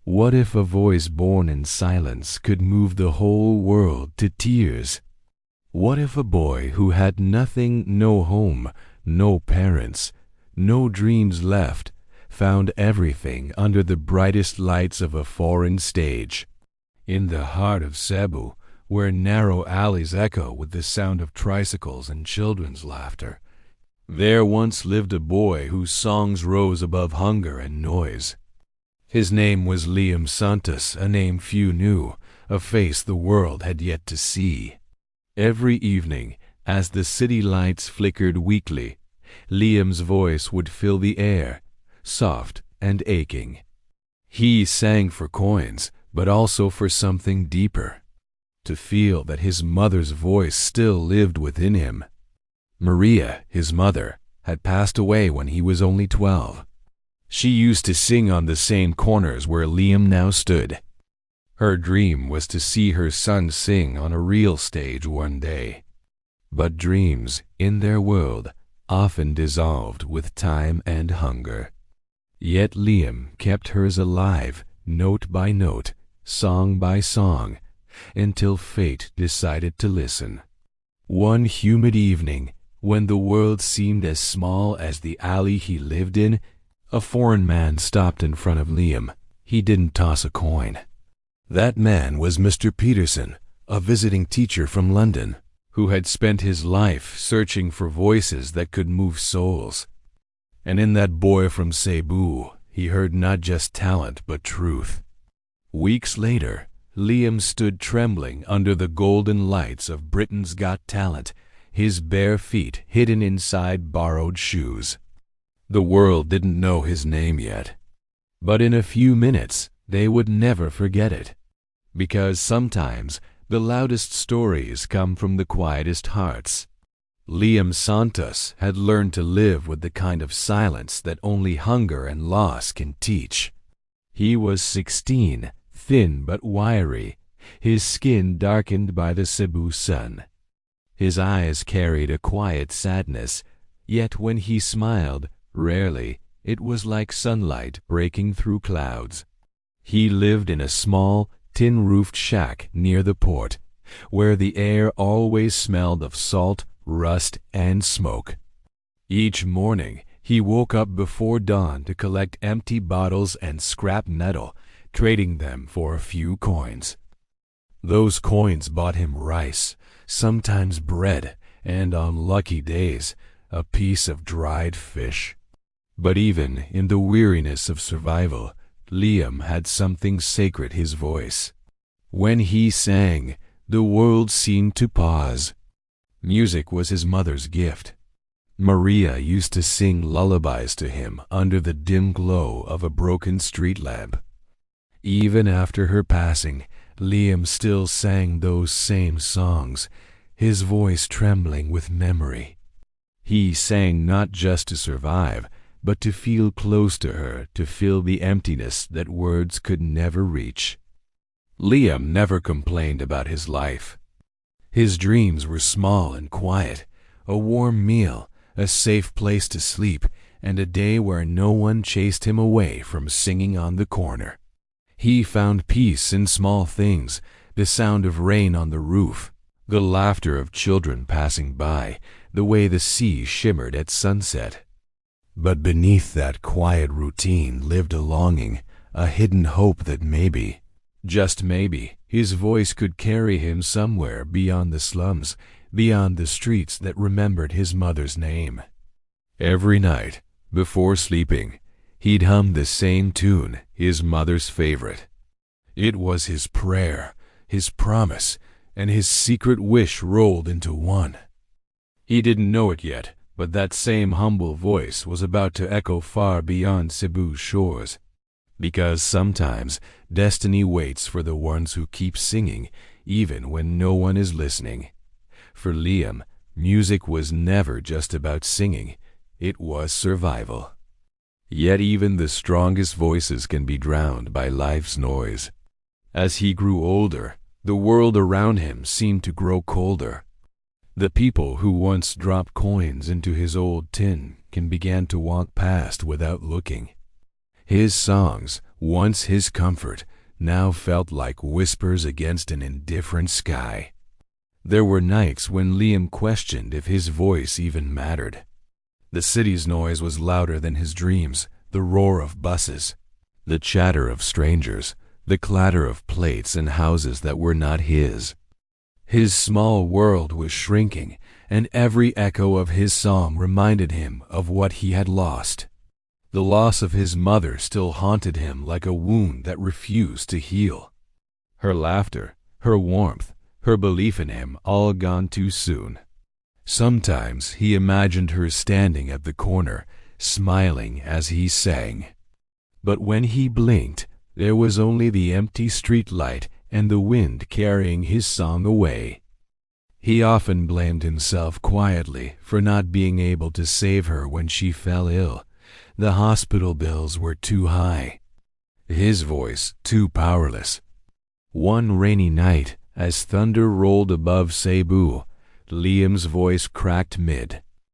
What if a voice born in silence could move the whole world to tears? What if a boy who had nothing, no home, no parents, no dreams left, found everything under the brightest lights of a foreign stage? In the heart of Cebu, where narrow alleys echo with the sound of tricycles and children's laughter, there once lived a boy whose songs rose above hunger and noise. His name was Liam Santos, a name few knew, a face the world had yet to see. Every evening, as the city lights flickered weakly, Liam's voice would fill the air, soft and aching. He sang for coins, but also for something deeper, to feel that his mother's voice still lived within him. Maria, his mother, had passed away when he was only 12. She used to sing on the same corners where Liam now stood. Her dream was to see her son sing on a real stage one day. But dreams, in their world, often dissolved with time and hunger. Yet Liam kept hers alive, note by note, song by song, until fate decided to listen. One humid evening, when the world seemed as small as the alley he lived in, a foreign man stopped in front of Liam. He didn't toss a coin. That man was Mr. Peterson, a visiting teacher from London, who had spent his life searching for voices that could move souls. And in that boy from Cebu, he heard not just talent but truth. Weeks later, Liam stood trembling under the golden lights of Britain's Got Talent, his bare feet hidden inside borrowed shoes. The world didn't know his name yet, but in a few minutes they would never forget it. Because sometimes the loudest stories come from the quietest hearts. Liam Santos had learned to live with the kind of silence that only hunger and loss can teach. He was 16, thin but wiry, his skin darkened by the Cebu sun. His eyes carried a quiet sadness, yet when he smiled, rarely, it was like sunlight breaking through clouds. He lived in a small, tin-roofed shack near the port, where the air always smelled of salt, rust, and smoke. Each morning, he woke up before dawn to collect empty bottles and scrap metal, trading them for a few coins. Those coins bought him rice, sometimes bread, and on lucky days, a piece of dried fish. But even in the weariness of survival, Liam had something sacred, his voice. When he sang, the world seemed to pause. Music was his mother's gift. Maria used to sing lullabies to him under the dim glow of a broken street lamp. Even after her passing, Liam still sang those same songs, his voice trembling with memory. He sang not just to survive, but to feel close to her, to fill the emptiness that words could never reach. Liam never complained about his life. His dreams were small and quiet, a warm meal, a safe place to sleep, and a day where no one chased him away from singing on the corner. He found peace in small things, the sound of rain on the roof, the laughter of children passing by, the way the sea shimmered at sunset. But beneath that quiet routine lived a longing, a hidden hope that maybe, just maybe, his voice could carry him somewhere beyond the slums, beyond the streets that remembered his mother's name. Every night, before sleeping, he'd hum the same tune, his mother's favorite. It was his prayer, his promise, and his secret wish rolled into one. He didn't know it yet, but that same humble voice was about to echo far beyond Cebu's shores. Because sometimes destiny waits for the ones who keep singing, even when no one is listening. For Liam, music was never just about singing, it was survival. Yet even the strongest voices can be drowned by life's noise. As he grew older, the world around him seemed to grow colder. The people who once dropped coins into his old tin can began to walk past without looking. His songs, Once his comfort now felt like whispers against an indifferent sky. There were nights when Liam questioned if his voice even mattered. The city's noise was louder than his dreams, the roar of buses, the chatter of strangers, the clatter of plates and houses that were not his. His small world was shrinking, and every echo of his song reminded him of what he had lost. The loss of his mother still haunted him like a wound that refused to heal. Her laughter, her warmth, her belief in him all gone too soon. Sometimes he imagined her standing at the corner, smiling as he sang. But when he blinked, there was only the empty street light and the wind carrying his song away. He often blamed himself quietly for not being able to save her when she fell ill. The hospital bills were too high. His voice too powerless. One rainy night, as thunder rolled above Cebu, Liam's voice cracked mid.